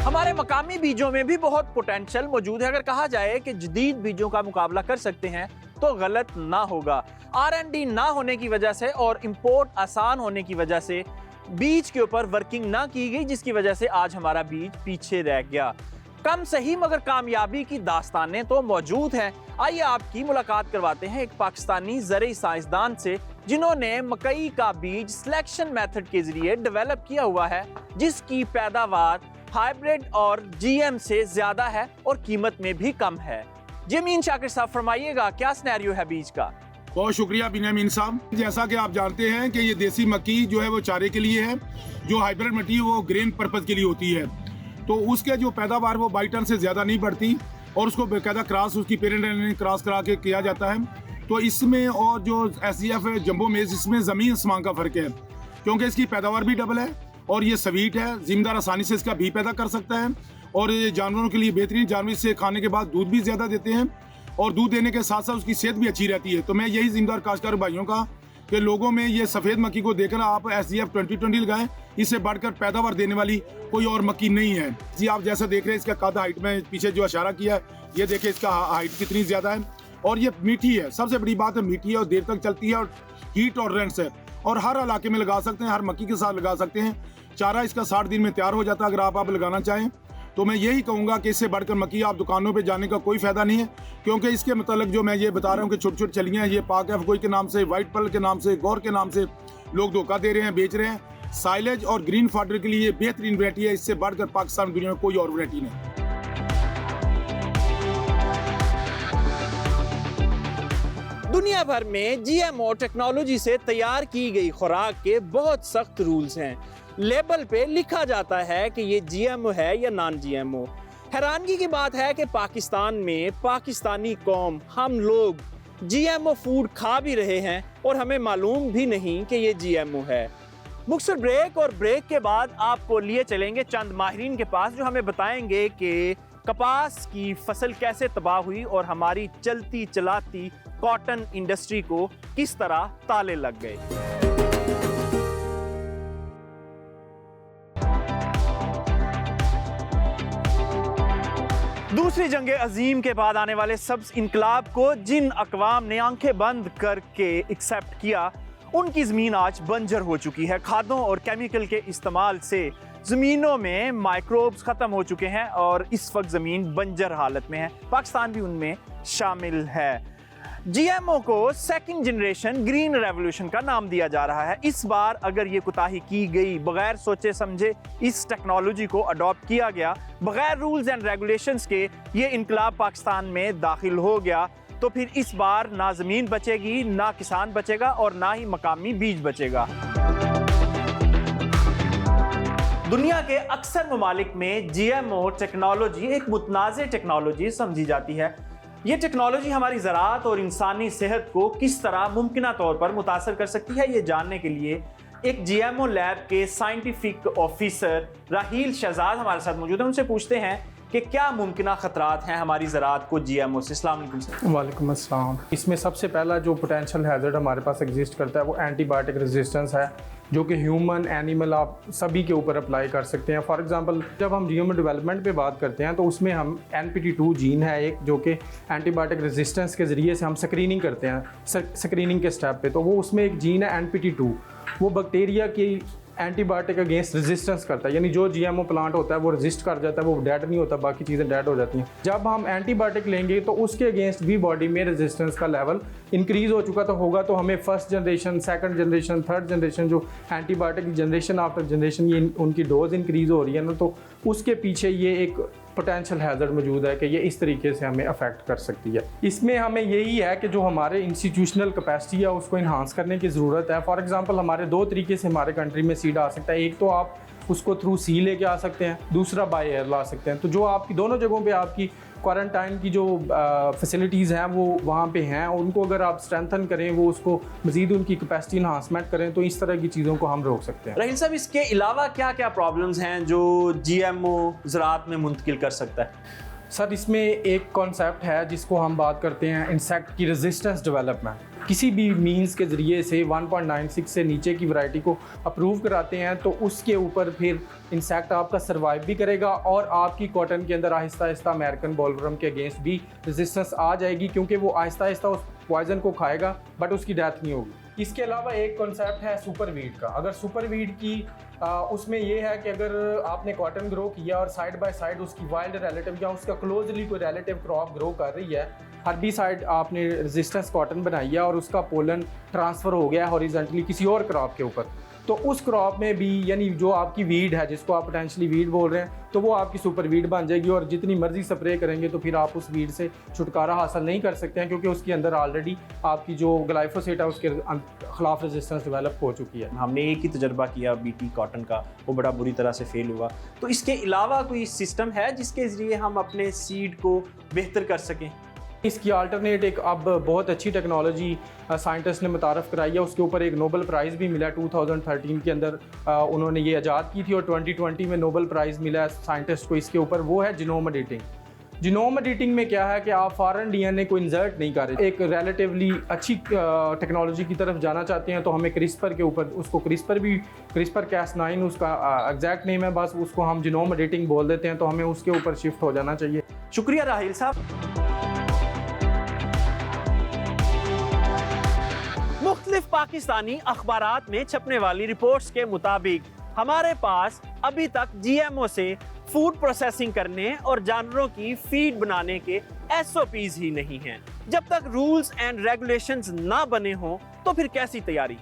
हमारे मकामी बीजों में भी बहुत पोटेंशियल मौजूद है। अगर कहा जाए कि जदीद बीजों का मुकाबला कर सकते हैं तो गलत ना होगा। R&D ना होने की वजह से और इंपोर्ट आसान होने की वजह से बीज के ऊपर वर्किंग ना की गई, जिसकी वजह से आज हमारा बीज पीछे रह गया। कम सही मगर कामयाबी की दास्तानें तो मौजूद हैं। आइए आपकी मुलाकात करवाते हैं एक पाकिस्तानी ज़रई साइंसदान से, जिन्होंने मकई का बीज सिलेक्शन मेथड के जरिए डेवलप किया हुआ है, जिसकी पैदावार हाइब्रिड और GM से ज्यादा है और कीमत में भी कम है। जमीन शाकिर साहब फरमाइएगा, क्या सिनेरियो है बीज का? बहुत शुक्रिया बिन्यामीन साहब। जैसा कि आप जानते हैं कि ये देसी मक्की जो है वो चारे के लिए है, जो हाइब्रिड मक्की है वो ग्रेन पर्पज़ के लिए होती है, तो उसके जो पैदावार वो 22 टन से ज़्यादा नहीं बढ़ती और उसको बेकायदा क्रॉस उसकी पेरेंट क्रॉस करा के किया जाता है। तो इसमें और जो SGF है जंबो मेज़, इसमें ज़मीन आसमान का फ़र्क है, क्योंकि इसकी पैदावार भी डबल है और ये स्वीट है, ज़िम्मेदार आसानी से इसका भी पैदा कर सकता है और ये जानवरों के लिए बेहतरीन, जानवर से खाने के बाद दूध भी ज़्यादा देते हैं और दूध देने के साथ साथ उसकी सेहत भी अच्छी रहती है। तो मैं यही ज़िम्मेदार काश्तकार भाइयों का कि लोगों में ये सफ़ेद मक्की को देखकर आप SGF 2020 लगाएं, इससे बढ़कर पैदावार देने वाली कोई और मक्की नहीं है। जी आप जैसा देख रहे हैं इसका कद हाइट में पीछे जो इशारा किया है, ये देखिए इसका हाइट कितनी ज़्यादा है और ये मीठी है, सबसे बड़ी बात है मीठी है और देर तक चलती है और हीट टॉलरेंस है और हर इलाके में लगा सकते हैं, हर मक्की के साथ लगा सकते हैं। चारा इसका 60 दिन में तैयार हो जाता है अगर आप लगाना चाहें। तो मैं यही कहूँगा कि इससे बढ़कर मक्की आप दुकानों पे जाने का कोई फ़ायदा नहीं है, क्योंकि इसके मतलब जो मैं ये बता रहा हूँ कि छोटी छोटी चलियाँ ये पाक एफगोई के नाम से, वाइट पर्ल के नाम से, गौर के नाम से लोग धोखा दे रहे हैं, बेच रहे हैं। साइलेज और ग्रीन फाडर के लिए ये बेहतरीन वैरायटी है, इससे बढ़कर पाकिस्तान दुनिया में कोई और वैरायटी नहीं। दुनिया भर में GMO टेक्नोलॉजी से तैयार की गई खुराक के बहुत सख्त रूल्स हैं। लेबल पे लिखा जाता है कि ये GMO है या नॉन GMO। हैरानगी की बात है कि पाकिस्तान में पाकिस्तानी कौम, हम लोग GMO फूड खा भी रहे हैं और हमें मालूम भी नहीं कि ये GMO है। मुख्तसर ब्रेक, और ब्रेक के बाद आपको लिए चलेंगे चंद माहिरीन के पास जो हमें बताएंगे कि कपास की फसल कैसे तबाह हुई और हमारी चलती चलाती कॉटन इंडस्ट्री को किस तरह ताले लग गए। दूसरी जंग अजीम के बाद आने वाले सब्ज इनकलाब को जिन अकवाम ने आंखें बंद करके एक्सेप्ट किया, उनकी ज़मीन आज बंजर हो चुकी है। खादों और केमिकल के इस्तेमाल से ज़मीनों में माइक्रोब्स ख़त्म हो चुके हैं और इस वक्त ज़मीन बंजर हालत में है। पाकिस्तान भी उनमें शामिल है। GMO को सेकंड जनरेशन ग्रीन रेवोल्यूशन का नाम दिया जा रहा है। इस बार अगर ये कोताही की गई, बगैर सोचे समझे इस टेक्नोलॉजी को अडॉप्ट किया गया, बगैर रूल्स एंड रेगुलेशंस के ये इनकलाब पाकिस्तान में दाखिल हो गया, तो फिर इस बार ना ज़मीन बचेगी, ना किसान बचेगा और ना ही मकामी बीज बचेगा। दुनिया के अक्सर ममालिक में GMO टेक्नोलॉजी एक मुतनाज़ टेक्नोलॉजी समझी जाती है। ये टेक्नोलॉजी हमारी ज़राअत और इंसानी सेहत को किस तरह मुमकिना तौर पर मुतासर कर सकती है, ये जानने के लिए एक GMO लैब के साइंटिफिक ऑफिसर राहील शहजाद हमारे साथ मौजूद हैं। उनसे पूछते हैं कि क्या मुमकिना ख़तरात हैं हमारी ज़राअत को GMO से। अस्सलाम वालेकुम सर। वालेकुम अस्सलाम। इसमें सबसे पहला जो पोटेंशियल हैज़र्ड हमारे पास एग्जिस्ट करता है वो एंटीबायोटिक रेजिस्टेंस है, जो कि ह्यूमन, एनिमल, आप सभी के ऊपर अप्लाई कर सकते हैं। फॉर एग्जांपल जब हम GMO डेवलपमेंट पे बात करते हैं तो उसमें हम NPT2 जीन है एक, जो कि एंटीबायोटिक रेजिस्टेंस के ज़रिए से हम स्क्रीनिंग करते हैं, स्क्रीनिंग के स्टेप पे। तो वो उसमें एक जीन है NPT2, वो बैक्टीरिया की एंटीबायोटिक अगेंस्ट रेजिस्टेंस करता है, यानी जो GMO प्लांट होता है वो रेजिस्ट कर जाता है, वो डेड नहीं होता, बाकी चीज़ें डेड हो जाती हैं। जब हम एंटीबायोटिक लेंगे तो उसके अगेंस्ट भी बॉडी में रेजिस्टेंस का लेवल इंक्रीज़ हो चुका तो होगा, तो हमें first generation, second generation, third generation, जो एंटीबायोटिक जनरेशन आफ्टर जनरेशन ये उनकी डोज इंक्रीज़ हो रही है ना, तो उसके पीछे ये एक पोटेंशियल हैज़र्ड मौजूद है कि ये इस तरीके से हमें अफेक्ट कर सकती है। इसमें हमें यही है कि जो हमारे इंस्टीट्यूशनल कैपेसिटी है उसको इन्हांस करने की ज़रूरत है। फॉर एग्जांपल हमारे दो तरीके से हमारे कंट्री में सीड आ सकता है। एक तो आप उसको थ्रू सी लेके आ सकते हैं, दूसरा बाय एयर ला सकते हैं। तो जो आपकी दोनों जगहों पे आपकी क्वारंटाइन की जो फैसिलिटीज़ हैं वो वहाँ पे हैं, और उनको अगर आप स्ट्रेंथन करें, वो उसको मज़ीद उनकी कैपेसिटी इन्हांसमेंट करें, तो इस तरह की चीज़ों को हम रोक सकते हैं। राहील साहब, इसके अलावा क्या क्या प्रॉब्लम्स हैं जो GMO ज़राअत में मुंतकिल कर सकता है? सर, इसमें एक कॉन्सेप्ट है जिसको हम बात करते हैं इंसेक्ट की रेजिस्टेंस डेवलपमेंट। किसी भी मींस के ज़रिए से 1.96 से नीचे की वैरायटी को अप्रूव कराते हैं तो उसके ऊपर फिर इंसेक्ट आपका सर्वाइव भी करेगा और आपकी कॉटन के अंदर आहिस्ता आहिस्ता अमेरिकन बोलवर्म के अगेंस्ट भी रेजिस्टेंस आ जाएगी, क्योंकि वो आहिस्ता आहिस्ता उस पॉइजन को खाएगा बट उसकी डेथ नहीं होगी। इसके अलावा एक कॉन्सेप्ट है सुपर वीड का। अगर सुपर वीड की उसमें ये है कि अगर आपने कॉटन ग्रो किया और साइड बाय साइड उसकी वाइल्ड रिलेटिव या उसका क्लोजली कोई रिलेटिव क्रॉप ग्रो कर रही है, हर्बिसाइड आपने रेजिस्टेंस कॉटन बनाई है और उसका पोलन ट्रांसफ़र हो गया हॉरिजॉन्टली किसी और क्रॉप के ऊपर, तो उस क्रॉप में भी यानी जो आपकी वीड है जिसको आप पोटेंशियली वीड बोल रहे हैं, तो वो आपकी सुपर वीड बन जाएगी और जितनी मर्जी स्प्रे करेंगे तो फिर आप उस वीड से छुटकारा हासिल नहीं कर सकते हैं, क्योंकि उसके अंदर ऑलरेडी आपकी जो ग्लाइफोसेट है उसके खिलाफ रेजिस्टेंस डेवलप हो चुकी है। हमने एक ही तजर्बा किया BT कॉटन का, वो बड़ा बुरी तरह से फेल हुआ। तो इसके अलावा कोई सिस्टम है जिसके ज़रिए हम अपने सीड को बेहतर कर सकें? इसकी अल्टरनेट एक अब बहुत अच्छी टेक्नोलॉजी साइंटिस्ट ने मुतारफ़ कराई है, उसके ऊपर एक नोबल प्राइज़ भी मिला 2013 के अंदर उन्होंने ये ईजाद की थी और 2020 में नोबल प्राइज़ मिला है साइंटिस्ट को इसके ऊपर। वो है जीनोम एडिटिंग। जीनोम एडिटिंग में क्या है कि आप फॉरेन DNA को इंसर्ट नहीं कर रहे, एक रिलेटिवली अच्छी टेक्नोलॉजी की तरफ जाना चाहते हैं तो हमें क्रिस्पर के ऊपर, उसको CRISPR-Cas9 उसका एग्जैक्ट नेम है, बस उसको हम जीनोम एडिटिंग बोल देते हैं, तो हमें उसके ऊपर शिफ्ट हो जाना चाहिए। शुक्रिया राहील साहब। मुख्तलिफ पाकिस्तानी अखबारात में छपने वाली रिपोर्ट्स के मुताबिक हमारे पास अभी तक GMO से फूड प्रोसेसिंग करने और जानवरों की फीड बनाने के SOPs ही नहीं हैं। जब तक रूल्स एंड रेगुलेशंस ना बने हों तो फिर कैसी तैयारी?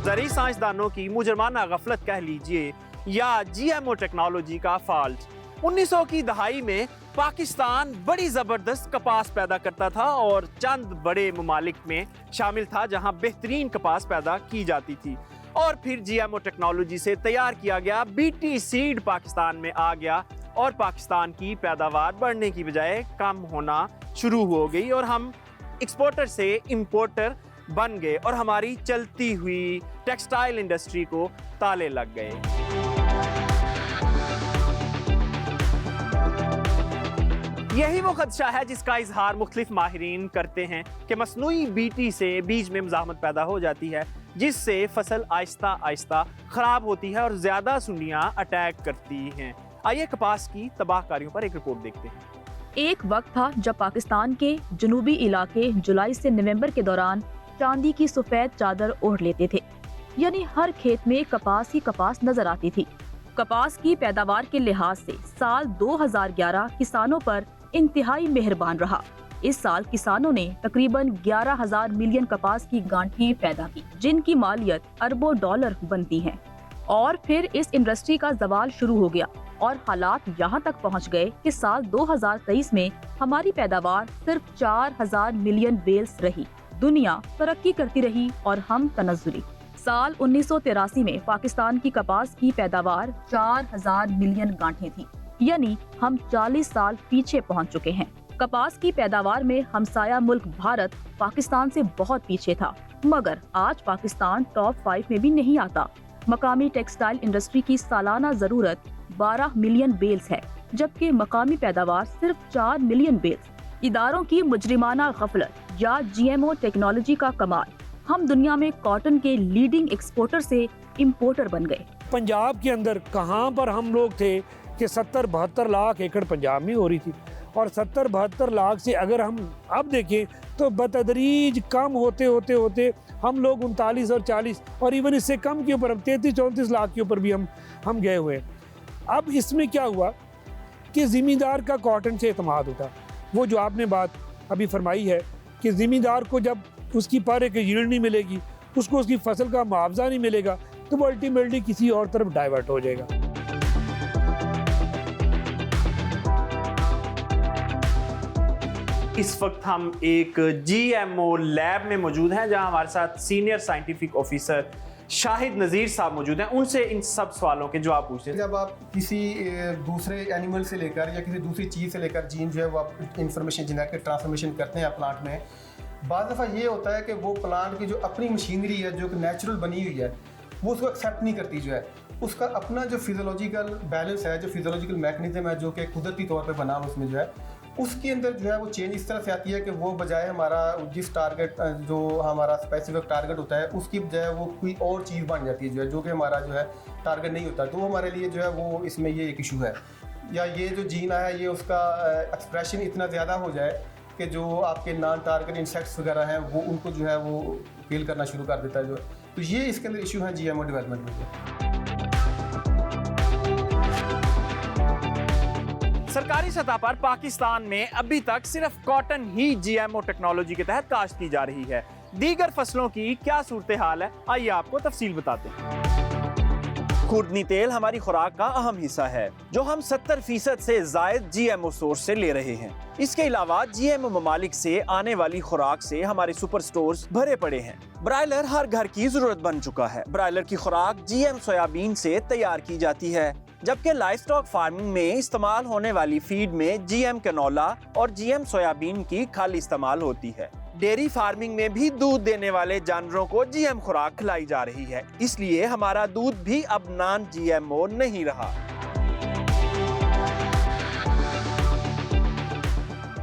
ज़रूरी साइंसदानों की मुजरमाना गफलत कह लीजिए या GMO टेक्नोलॉजी का फॉल्ट। 1900 की दहाई में पाकिस्तान बड़ी ज़बरदस्त कपास पैदा करता था और चंद बड़े ममालिक में शामिल था जहां बेहतरीन कपास पैदा की जाती थी, और फिर GMO टेक्नोलॉजी से तैयार किया गया BT सीड पाकिस्तान में आ गया और पाकिस्तान की पैदावार बढ़ने की बजाय कम होना शुरू हो गई और हम एक्सपोर्टर से इंपोर्टर बन गए और हमारी चलती हुई टेक्सटाइल इंडस्ट्री को ताले लग गए। यही वो खदशा है जिसका इजहार मुख्तलिफ माहिरीन करते हैं कि मसनूई BT से बीज में मज़ाहमत पैदा हो जाती है, जिससे फसल आहिस्ता आहिस्ता ख़राब होती है और ज़्यादा सुंडियाँ अटैक करती हैं। आइए कपास की तबाहकारियों पर एक रिपोर्ट देखते हैं। एक वक्त था जब पाकिस्तान के जनूबी इलाके जुलाई से नवंबर के दौरान चांदी की सफ़ेद चादर ओढ़ लेते थे, यानी हर खेत में कपास ही कपास नजर आती थी। कपास की पैदावार के लिहाज से साल 2011 किसानों पर इंतहाई मेहरबान रहा। इस साल किसानों ने तकरीबन 11,000 मिलियन कपास की गांठें पैदा की, जिनकी मालियत अरबों डॉलर बनती है। और फिर इस इंडस्ट्री का जवाल शुरू हो गया और हालात यहाँ तक पहुँच गए कि साल 2023 में हमारी पैदावार सिर्फ 4,000 मिलियन बेल्स रही। दुनिया तरक्की करती रही और हम तनज़्ज़ुली। साल 1983 में पाकिस्तान की कपास की पैदावार 4,000 मिलियन गांठें थी, यानी हम 40 साल पीछे पहुंच चुके हैं। कपास की पैदावार में हमसाया मुल्क भारत पाकिस्तान से बहुत पीछे था, मगर आज पाकिस्तान टॉप 5 में भी नहीं आता। मकामी टेक्सटाइल इंडस्ट्री की सालाना जरूरत 12 मिलियन बेल्स है, जबकि मकामी पैदावार सिर्फ 4 मिलियन बेल्स। इदारों की मुजरिमाना गफलत या GMO टेक्नोलॉजी का कमाल, हम दुनिया में कॉटन के लीडिंग एक्सपोर्टर से इम्पोर्टर बन गए। पंजाब के अंदर कहाँ पर हम लोग थे कि 70-72 लाख एकड़ पंजाब में हो रही थी, और 70-72 लाख से अगर हम अब देखें तो बतदरीज कम होते होते होते हम लोग 39 और 40 और इवन इससे कम के ऊपर 33-34 लाख के ऊपर भी हम गए हुए हैं। अब इसमें क्या हुआ कि ज़िमींदार का कॉटन से एतमाद उठा। वो जो आपने बात अभी फरमाई है कि ज़िमींदार को जब उसकी पर एक यील्ड नहीं मिलेगी, उसको उसकी फसल का मुआवजा नहीं मिलेगा, तो वो अल्टीमेटली किसी और तरफ डाइवर्ट हो जाएगा। इस वक्त हम एक GMO लैब में मौजूद हैं जहां हमारे साथ सीनियर साइंटिफिक ऑफिसर शाहिद नज़ीर साहब मौजूद हैं। उनसे इन सब सवालों के जवाब पूछते हैं। जब आप किसी दूसरे एनिमल से लेकर या किसी दूसरी चीज़ से लेकर जीन जो है वो आप इंफॉर्मेशन जेनेटिक ट्रांसफॉर्मेशन करते हैं प्लांट में, बाद दफ़ा ये होता है कि वो प्लांट की जो अपनी मशीनरी है जो कि नेचुरल बनी हुई है वो उसको एक्सेप्ट नहीं करती, जो है उसका अपना जो फिजियोलॉजिकल बैलेंस है, जो फिजियोलॉजिकल मैकेनिज्म है जो कि कुदरती तौर पे बना उसमें जो है उसके अंदर जो है वो चेंज इस तरह से आती है कि वो बजाय हमारा जिस टारगेट जो हमारा स्पेसिफिक टारगेट होता है उसकी बजाय वो कोई और चीज़ बन जाती है जो कि हमारा जो है टारगेट नहीं होता। तो हमारे लिए जो है वो इसमें ये एक इशू है, या ये जो जीन आया ये उसका एक्सप्रेशन इतना ज़्यादा हो जाए कि जो आपके नॉन टारगेट इंसेक्ट्स वगैरह हैं वो उनको जो है वो फेल करना शुरू कर देता है जो। तो ये इसके अंदर इशू है GMO डेवलपमेंट में। सरकारी सतह पर पाकिस्तान में अभी तक सिर्फ कॉटन ही GMO टेक्नोलॉजी के तहत काश्त की जा रही है। दीगर फसलों की क्या सूरत हाल है, आइए आपको तफसील बताते हैं। खुर्दनी तेल हमारी खुराक का अहम हिस्सा है जो हम 70% से जायद GMO सोर्स से ले रहे हैं। इसके अलावा GMO ममालिक से आने वाली खुराक से हमारे सुपर स्टोर्स भरे पड़े हैं। ब्रायलर हर घर की जरूरत बन चुका है। ब्रायलर की खुराक GM सोयाबीन से तैयार की जाती है, जबकि लाइव स्टॉक फार्मिंग में इस्तेमाल होने वाली फीड में GM कैनोला और GM सोयाबीन की खाली इस्तेमाल होती है। डेयरी फार्मिंग में भी दूध देने वाले जानवरों को GM खुराक खिलाई जा रही है, इसलिए हमारा दूध भी अब नॉन GMO नहीं रहा।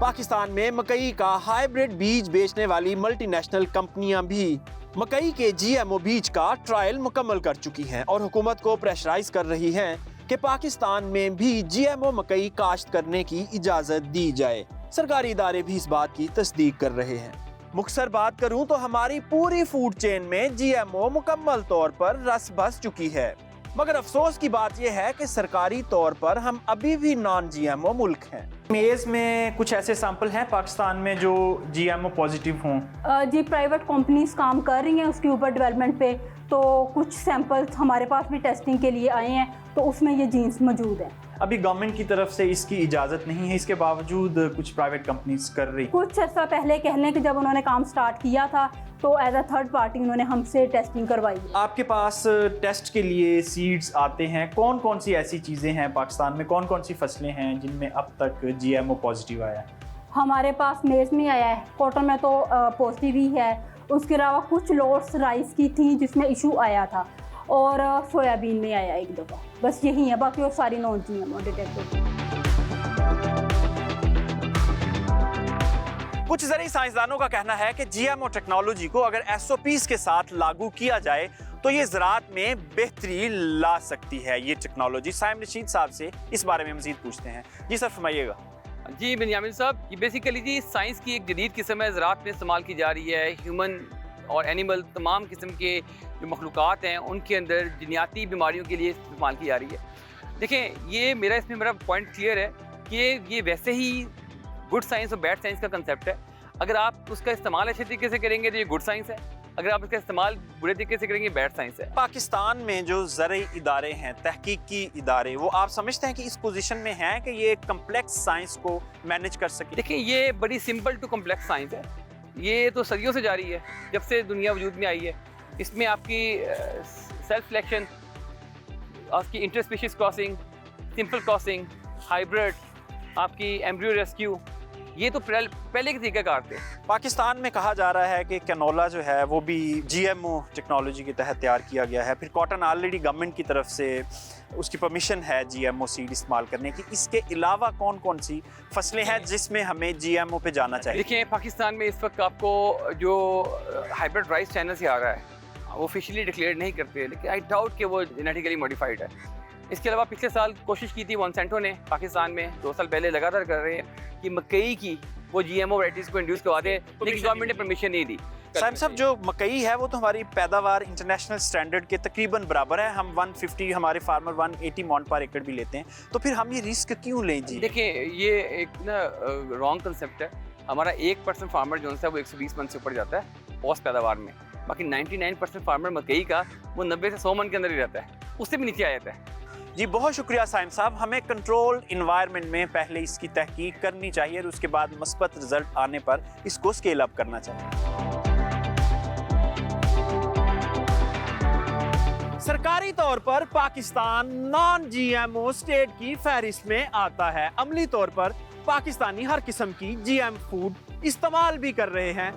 पाकिस्तान में मकई का हाइब्रिड बीज बेचने वाली मल्टीनेशनल कंपनियां भी मकई के GMO बीज का ट्रायल मुकम्मल कर चुकी हैं और हुकूमत को प्रेशराइज कर रही हैं कि पाकिस्तान में भी GMO मकई काश्त करने की इजाजत दी जाए। सरकारी इदारे भी इस बात की तस्दीक कर रहे हैं। मुख्तसर बात करूं तो हमारी पूरी फूड चेन में GMO मुकम्मल तौर पर रस बस चुकी है, मगर अफसोस की बात यह है कि सरकारी तौर पर हम अभी भी नॉन GMO मुल्क हैं। मेज़ में कुछ ऐसे सैंपल हैं पाकिस्तान में जो GMO पॉजिटिव हों? जी, प्राइवेट कंपनीज काम कर रही हैं उसके ऊपर डेवलपमेंट पे, तो कुछ सैंपल्स हमारे पास भी टेस्टिंग के लिए आए हैं, तो उसमें ये जीन्स मौजूद हैं। अभी गवर्नमेंट की तरफ से इसकी इजाज़त नहीं है, इसके बावजूद कुछ प्राइवेट कंपनीज कर रही। कुछ ऐसा पहले कह लें कि जब उन्होंने काम स्टार्ट किया था तो एज अ थर्ड पार्टी उन्होंने हमसे टेस्टिंग करवाई। आपके पास टेस्ट के लिए सीड्स आते हैं, कौन कौन सी ऐसी चीज़ें हैं पाकिस्तान में, कौन कौन सी फसलें हैं जिनमें अब तक GMO पॉजिटिव आया है? हमारे पास मेज़ में आया है, कॉटन में तो पॉजिटिव ही है। उसके अलावा कुछ लॉट्स राइस की थी जिसमें इशू आया था, और सोयाबीन में आया एक दफ़ा, बस यही है, बाकी और सारी नॉन GMO डिटेक्टेड। कुछ ज़रूरी साइंसदानों का कहना है कि GMO टेक्नोलॉजी को अगर SOPs के साथ लागू किया जाए तो ये ज़राअत में बेहतरी ला सकती है ये टेक्नोलॉजी। साइम रशीद साहब से इस बारे में मज़ीद पूछते हैं। जी सर, फरमाइएगा। जी बिन्यामिन साहब, ये बेसिकली जी साइंस की एक जदीद किस्म है, ज़राअत में इस्तेमाल की जा रही है। ह्यूमन और एनिमल तमाम किस्म के जो मखलूक़ात हैं उनके अंदर जिनियाती बीमारियों के लिए इस्तेमाल की जा रही है। देखें, ये मेरा पॉइंट क्लियर है कि ये वैसे ही गुड साइंस और बैड साइंस का कंसेप्ट है। अगर आप उसका इस्तेमाल अच्छे तरीके से करेंगे तो ये गुड साइंस है, अगर आप इसका इस्तेमाल बुरे तरीके से करेंगे बैड साइंस है। पाकिस्तान में जो ज़रूरी इदारे हैं, तहकीकी इदारे, वो आप समझते हैं कि इस पोजीशन में हैं कि ये कम्प्लेक्स साइंस को मैनेज कर सके? देखिए, ये बड़ी सिंपल टू कम्प्लेक्स साइंस है, ये तो सदियों से जारी है, जब से दुनिया वजूद में आई है। इसमें आपकी सेल्फ सिलेक्शन, आपकी inter species crossing, simple crossing, hybrid, आपकी एम्ब्रियो रेस्क्यू, ये तो पहले के तरीक़ाकार थे। पाकिस्तान में कहा जा रहा है कि कैनोला जो है वो भी GMO टेक्नोलॉजी के तहत तैयार किया गया है। फिर कॉटन ऑलरेडी गवर्नमेंट की तरफ से उसकी परमिशन है GMO सीड इस्तेमाल करने की। इसके अलावा कौन कौन सी फसलें हैं जिसमें हमें GMO पे जाना चाहिए? देखिए, पाकिस्तान में इस वक्त आपको जो हाइब्रिड राइस चाइना से आ रहा है वो ऑफिशियली डिक्लेयर नहीं करते, लेकिन आई डाउट कि वो जेनेटिकली मॉडिफाइड है। इसके अलावा पिछले साल कोशिश की थी मॉन्सेंटो ने पाकिस्तान में, 2 साल पहले लगातार कर रहे हैं कि मकई की वो GMO वैराइटीज़ को इंड्यूस करवा दें, लेकिन गवर्नमेंट ने परमिशन नहीं दी। साहब साहब, जो मकई है वो तो हमारी पैदावार इंटरनेशनल स्टैंडर्ड के तकरीबन बराबर है। हम 150, हमारे फार्मर 180 मौन पर एकड़ भी लेते हैं, तो फिर हम ये रिस्क क्यों लें जी? देखिए, ये एक ना रॉन्ग कंसेप्ट है। हमारा 1% फार्मर जो है वो 120 मन से ऊपर जाता है औसत पैदावार में, बाकी 99% फार्मर मकई का वो 90 से 100 मन के अंदर ही रहता है, उससे भी नीचे आ जाता है। जी बहुत शुक्रिया साइम साहब। हमें कंट्रोल इन्वायरमेंट में पहले इसकी तहकीक करनी चाहिए और उसके बाद मस्बत रिजल्ट आने पर इसको स्केल अप करना चाहिए। सरकारी तौर पर पाकिस्तान नॉन जीएमओ स्टेट की फहरिस्त में आता है। अमली तौर पर पाकिस्तानी हर किस्म की जीएम फूड इस्तेमाल भी कर रहे हैं।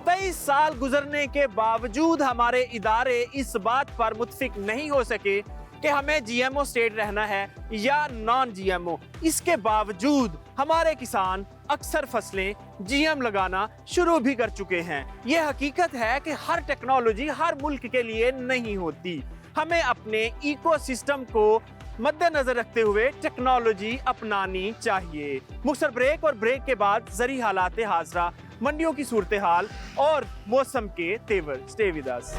23 साल गुजरने के बावजूद हमारे इदारे इस बात पर मुत्फिक नहीं हो सके कि हमें जीएमओ स्टेट रहना है या नॉन जीएमओ। इसके बावजूद हमारे किसान अक्सर फसलें जीएम लगाना शुरू भी कर चुके हैं। यह हकीकत है कि हर टेक्नोलॉजी हर मुल्क के लिए नहीं होती। हमें अपने इकोसिस्टम को मद्देनजर रखते हुए टेक्नोलॉजी अपनानी चाहिए। मुख्तसर ब्रेक और ब्रेक के बाद ज़री हालात हाज़रा, मंडियों की सूरत हाल और मौसम के तेवर। Stay with us.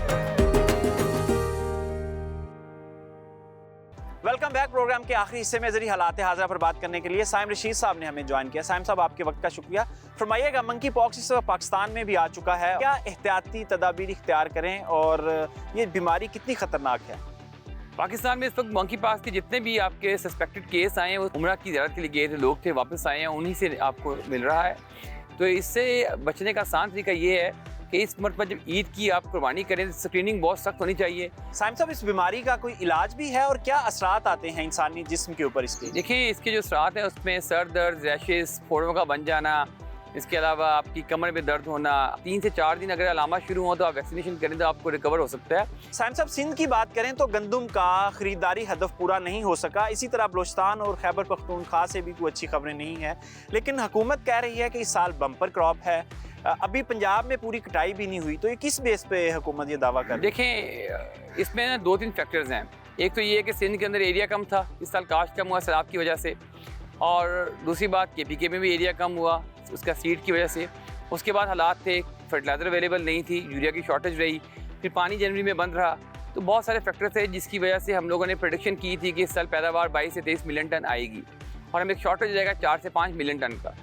Welcome back. Programme के आखिरी हिस्से में ज़री हालात हाज़रा पर बात करने के लिए साइम रशीद साहब ने हमें ज्वाइन किया। साइम साहब आपके वक्त का शुक्रिया। फरमाइएगा, मंकी पॉक्स इस वक्त पाकिस्तान में भी आ चुका है, क्या एहतियाती तदाबीर इख्तियार करें और ये बीमारी कितनी ख़तरनाक है? पाकिस्तान में इस वक्त मंकी पॉक्स के जितने भी आपके सस्पेक्टेड केस आए हैं वो उम्रा की ज़ियारत के लिए गए थे लोग थे, वापस आए हैं, उन्हीं से आपको मिल रहा है। तो इससे बचने का आसान तरीका ये है कि इस मरतबा जब ईद की आप कुर्बानी करें तो स्क्रीनिंग बहुत सख्त होनी चाहिए। साइम साहब, इस बीमारी का कोई इलाज भी है और क्या असरात आते हैं इंसानी जिस्म के ऊपर इसके? देखिए, इसके जो असरात हैं उसमें सर दर्द, रैशेस, फोड़ों का बन जाना, इसके अलावा आपकी कमर में दर्द होना। 3 से 4 दिन अगर अलामत शुरू हो तो आप वैक्सीनेशन करें तो आपको रिकवर हो सकता है। साइम साहब, सिंध की बात करें तो गंदम का खरीदारी हदफ पूरा नहीं हो सका। इसी तरह बलोचिस्तान और खैबर पख्तूनख्वा से भी कोई अच्छी खबरें नहीं है, लेकिन हुकूमत कह रही है कि इस साल बम्पर क्रॉप है। अभी पंजाब में पूरी कटाई भी नहीं हुई, तो ये किस बेस पे हुकूमत ये दावा कर रही है? देखें, इसमें ना 2-3 फैक्टर्स हैं। एक तो ये है कि सिंध के अंदर एरिया कम था, इस साल काश्त कम हुआ सैलाब की वजह से, और दूसरी बात KPK में भी एरिया कम हुआ उसका सीड की वजह से। उसके बाद हालात थे, फर्टिलाइज़र अवेलेबल नहीं थी, यूरिया की शॉर्टेज रही, फिर पानी जनवरी में बंद रहा, तो बहुत सारे फैक्टर थे जिसकी वजह से हम लोगों ने प्रेडिक्शन की थी कि इस साल पैदावार 22 से 23 मिलियन टन आएगी और हमें एक शॉर्टेज जाएगा 4 से 5 मिलियन टन का।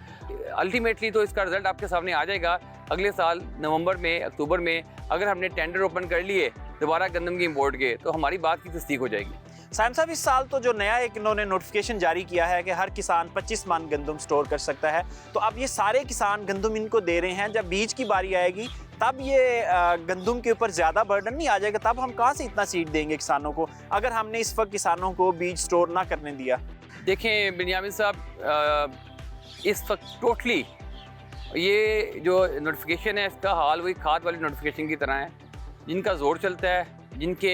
अल्टीमेटली तो इसका रिजल्ट आपके सामने आ जाएगा अगले साल नवंबर में, अक्टूबर में। अगर हमने टेंडर ओपन कर लिए दोबारा गंदम की इंपोर्ट के, तो हमारी बात की तस्दीक हो जाएगी। साइम साहब, इस साल तो जो नया एक इन्होंने नोटिफिकेशन जारी किया है कि हर किसान 25 मन गंदम स्टोर कर सकता है, तो अब ये सारे किसान गंदम इनको दे रहे हैं। जब बीज की बारी आएगी तब ये गंदम के ऊपर ज़्यादा बर्डन नहीं आ जाएगा? तब हम कहाँ से इतना सीड देंगे किसानों को अगर हमने इस वक्त किसानों को बीज स्टोर ना करने दिया? देखें बिन्यामिन साहब, इस वक्त टोटली ये जो नोटिफिकेशन है इसका हाल वही खाद वाली नोटिफिकेशन की तरह है। जिनका जोर चलता है, जिनके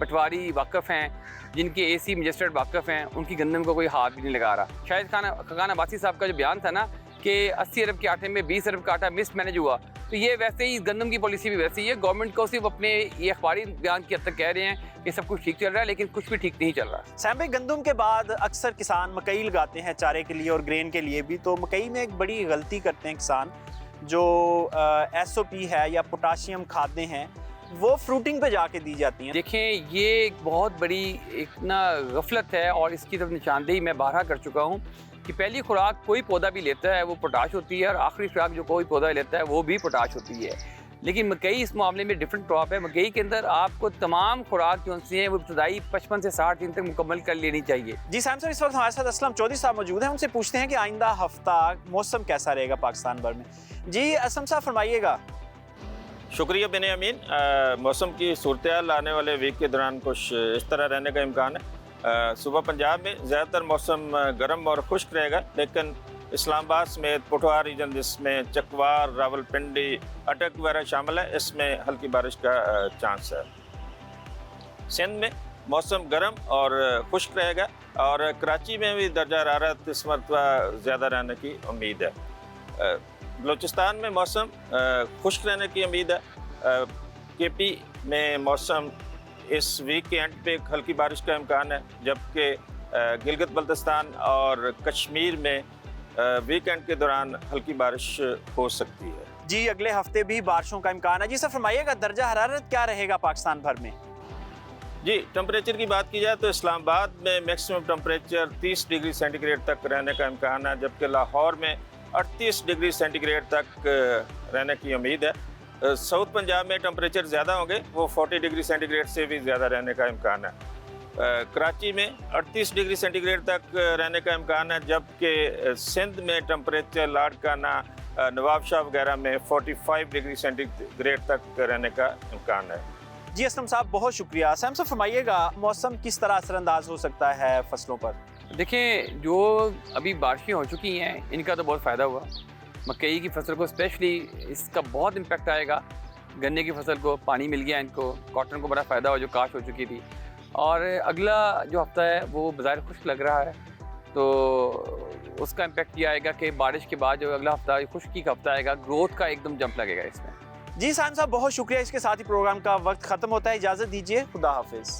पटवारी वाकफ़ हैं, जिनके AC मजिस्ट्रेट वाकफ़ हैं, उनकी गंदम को कोई हाथ भी नहीं लगा रहा। शायद खान अब्बासी साहब का जो बयान था ना कि 80 अरब के आटे में 20 अरब का आटा मिसमैनेज हुआ, तो ये वैसे ही गंदम की पॉलिसी भी वैसे ही है। गवर्नमेंट को सिर्फ अपने ये अखबारी बयान की हद तक कह रहे हैं कि सब कुछ ठीक चल रहा है, लेकिन कुछ भी ठीक नहीं चल रहा। साइम भाई, गंदम के बाद अक्सर किसान मकई लगाते हैं चारे के लिए और ग्रेन के लिए भी, तो मकई में एक बड़ी गलती करते हैं किसान, जो SOP है या पोटाशियम खादें हैं वो फ्रूटिंग पे जाके दी जाती हैं। देखें, ये एक बहुत बड़ी एक ना गफलत है और इसकी तरफ निशानदेही मैं बारहा कर चुका हूँ कि पहली खुराक कोई पौधा भी लेता है वो पोटाश होती है और आखिरी खुराक जो कोई पौधा लेता है वो भी पोटाश होती है। लेकिन मकई इस मामले में डिफरेंट क्रॉप है। मकई के अंदर आपको तमाम खुराक जो सी हैं वो इब्तदाई 55 से 60 दिन तक मुकम्मल कर लेनी चाहिए। जी साहब, इस वक्त हमारे साथ असलम चौधरी साहब मौजूद हैं, उनसे पूछते हैं कि आइंदा हफ्ता मौसम कैसा रहेगा पाकिस्तान भर में। जी असलम साहब, फरमाइएगा। शुक्रिया बेनियामीन। मौसम की सूरत हाल आने वाले वीक के दौरान कुछ इस तरह रहने का इम्कान है। सुबह पंजाब में ज़्यादातर मौसम गर्म और खुश्क रहेगा, लेकिन इस्लामाबाद समेत पुठवार रीजन जिसमें चकवार, रावलपिंडी, अटक वगैरह शामिल है, इसमें हल्की बारिश का चांस है। सिंध में मौसम गर्म और खुश्क रहेगा और कराची में भी दर्जा हरारत इस मरतबा ज़्यादा रहने की उम्मीद है। बलूचिस्तान में मौसम खुश्क रहने की उम्मीद है। KP में मौसम इस वीक के एंड पे हल्की बारिश का इम्कान है, जबकि गिलगित बल्तिस्तान और कश्मीर में वीकेंड के दौरान हल्की बारिश हो सकती है। जी, अगले हफ्ते भी बारिशों का इम्कान है। जी सर, फरमाइएगा दर्जा हरारत क्या रहेगा पाकिस्तान भर में? जी, टेम्परेचर की बात की जाए तो इस्लामाबाद में मैक्सिमम टेम्परेचर 30 डिग्री सेंटीग्रेड तक रहने का इम्कान है, जबकि लाहौर में 38 डिग्री सेंटीग्रेड तक रहने की उम्मीद है। साउथ पंजाब में टेम्परेचर ज़्यादा होंगे, वो 40 डिग्री सेंटीग्रेड से भी ज़्यादा रहने का इम्कान है। कराची में 38 डिग्री सेंटीग्रेड तक रहने का इम्कान है, जबकि सिंध में टेम्परेचर लाड़काना नवाबशाह वगैरह में 45 डिग्री सेंटीग्रेड तक रहने का इम्कान है। जी असलम साहब, बहुत शुक्रिया। सैम साहब फरमाइएगा, मौसम किस तरह असरअंदाज हो सकता है फसलों पर? देखें, जो अभी बारिशें हो चुकी हैं इनका तो बहुत फ़ायदा हुआ। मकई की फसल को स्पेशली इसका बहुत इम्पेक्ट आएगा। गन्ने की फसल को पानी मिल गया, इनको कॉटन को बड़ा फ़ायदा हुआ जो काश हो चुकी थी। और अगला जो हफ्ता है वो बज़ाहिर खुश्क लग रहा है, तो उसका इम्पेक्ट ये आएगा कि बारिश के बाद जो अगला हफ्ता खुश्की का हफ्ता आएगा, ग्रोथ का एकदम जंप लगेगा इसमें। जी साइम साहब, बहुत शुक्रिया। इसके साथ ही प्रोग्राम का वक्त ख़त्म होता है। इजाज़त दीजिए, खुदा हाफिज़।